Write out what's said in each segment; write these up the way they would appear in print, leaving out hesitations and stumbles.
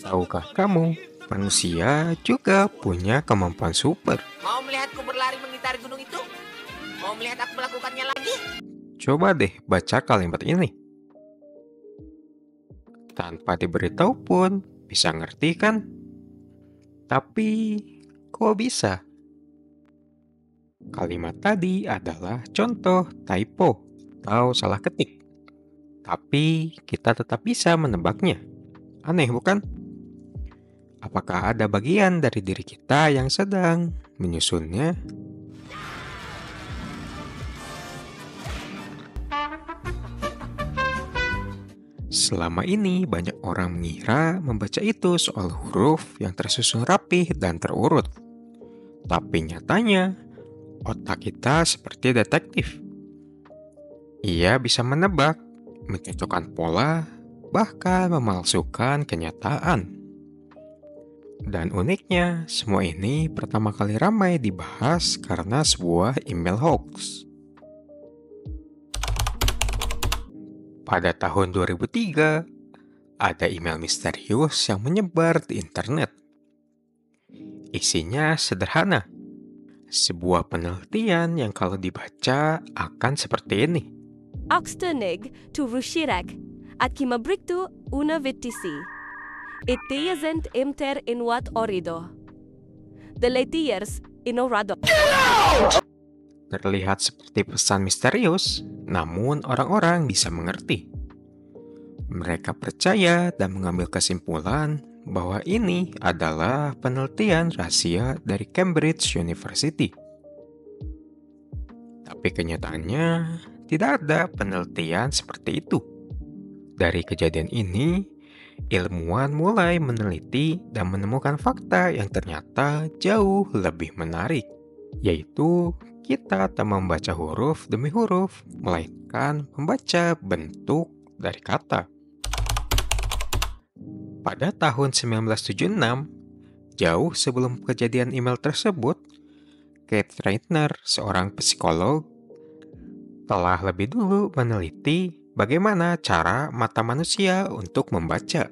Tahukah kamu, manusia juga punya kemampuan super. Mau melihatku berlari mengitari gunung itu? Mau melihat aku melakukannya lagi? Coba deh baca kalimat ini. Tanpa diberitahu pun bisa ngerti kan? Tapi kok bisa? Kalimat tadi adalah contoh typo atau salah ketik. Tapi kita tetap bisa menebaknya. Aneh bukan? Apakah ada bagian dari diri kita yang sedang menyusunnya? Selama ini banyak orang mengira membaca itu soal huruf yang tersusun rapih dan terurut. Tapi nyatanya, otak kita seperti detektif. Ia bisa menebak, mencocokkan pola, bahkan memalsukan kenyataan. Dan uniknya, semua ini pertama kali ramai dibahas karena sebuah email hoax. Pada tahun 2003, ada email misterius yang menyebar di internet. Isinya sederhana. Sebuah penelitian yang kalau dibaca akan seperti ini. Oxternig to Rushirak at Kimabriktu una Vittisi. Itiyazent imter inwat orido. The latiers inorado. Terlihat seperti pesan misterius, namun orang-orang bisa mengerti. Mereka percaya dan mengambil kesimpulan bahwa ini adalah penelitian rahasia dari Cambridge University. Tapi kenyataannya, tidak ada penelitian seperti itu. Dari kejadian ini, ilmuwan mulai meneliti dan menemukan fakta yang ternyata jauh lebih menarik, yaitu kita tak membaca huruf demi huruf, melainkan membaca bentuk dari kata. Pada tahun 1976, jauh sebelum kejadian email tersebut, Kate Reitner, seorang psikolog, telah lebih dulu meneliti bagaimana cara mata manusia untuk membaca.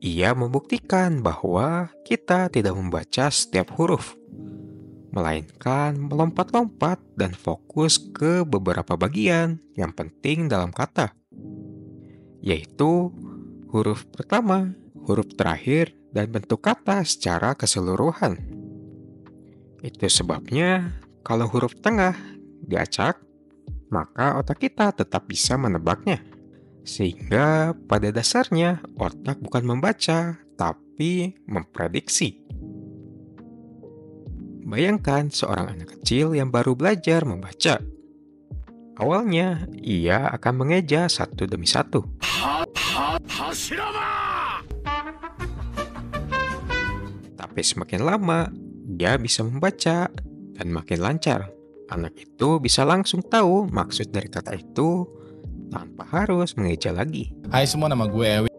Ia membuktikan bahwa kita tidak membaca setiap huruf, melainkan melompat-lompat dan fokus ke beberapa bagian yang penting dalam kata, yaitu huruf pertama, huruf terakhir, dan bentuk kata secara keseluruhan. Itu sebabnya kalau huruf tengah diacak, maka otak kita tetap bisa menebaknya. Sehingga pada dasarnya otak bukan membaca, tapi memprediksi. Bayangkan seorang anak kecil yang baru belajar membaca. Awalnya, ia akan mengeja satu demi satu. Tapi semakin lama, dia bisa membaca dan makin lancar. Anak itu bisa langsung tahu maksud dari kata itu tanpa harus mengeja lagi. Hai semua, nama gue Ewi.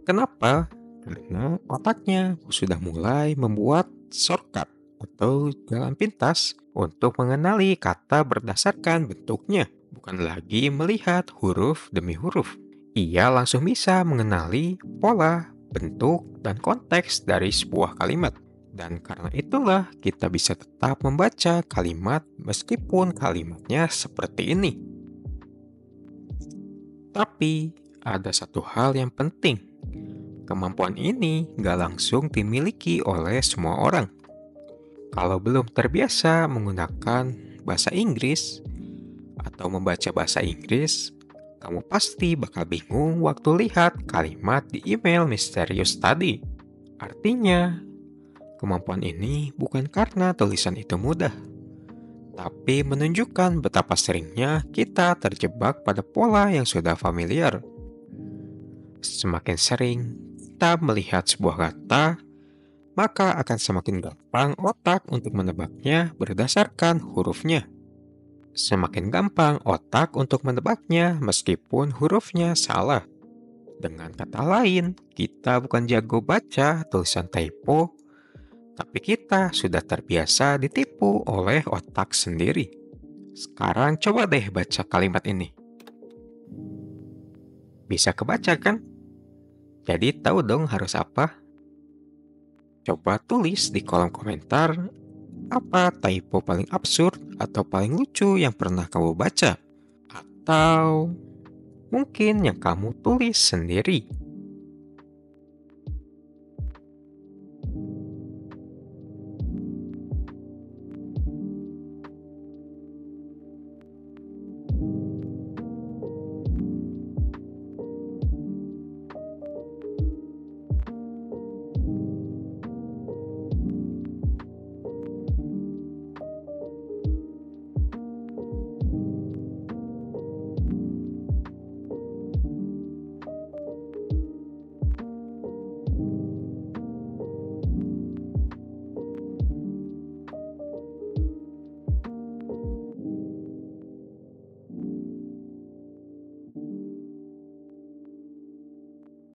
Kenapa? Karena otaknya sudah mulai membuat shortcut atau jalan pintas untuk mengenali kata berdasarkan bentuknya, bukan lagi melihat huruf demi huruf. Ia langsung bisa mengenali pola, bentuk, dan konteks dari sebuah kalimat. Dan karena itulah kita bisa tetap membaca kalimat meskipun kalimatnya seperti ini. Tapi ada satu hal yang penting. Kemampuan ini nggak langsung dimiliki oleh semua orang. Kalau belum terbiasa menggunakan bahasa Inggris atau membaca bahasa Inggris, kamu pasti bakal bingung waktu lihat kalimat di email misterius tadi. Artinya, kemampuan ini bukan karena tulisan itu mudah, tapi menunjukkan betapa seringnya kita terjebak pada pola yang sudah familiar. Semakin sering kita melihat sebuah kata, maka akan semakin gampang otak untuk menebaknya berdasarkan hurufnya. Semakin gampang otak untuk menebaknya meskipun hurufnya salah. Dengan kata lain, kita bukan jago baca tulisan typo, tapi kita sudah terbiasa ditipu oleh otak sendiri. Sekarang coba deh baca kalimat ini. Bisa kebaca kan? Jadi tahu dong harus apa? Coba tulis di kolom komentar apa typo paling absurd atau paling lucu yang pernah kamu baca. Atau mungkin yang kamu tulis sendiri.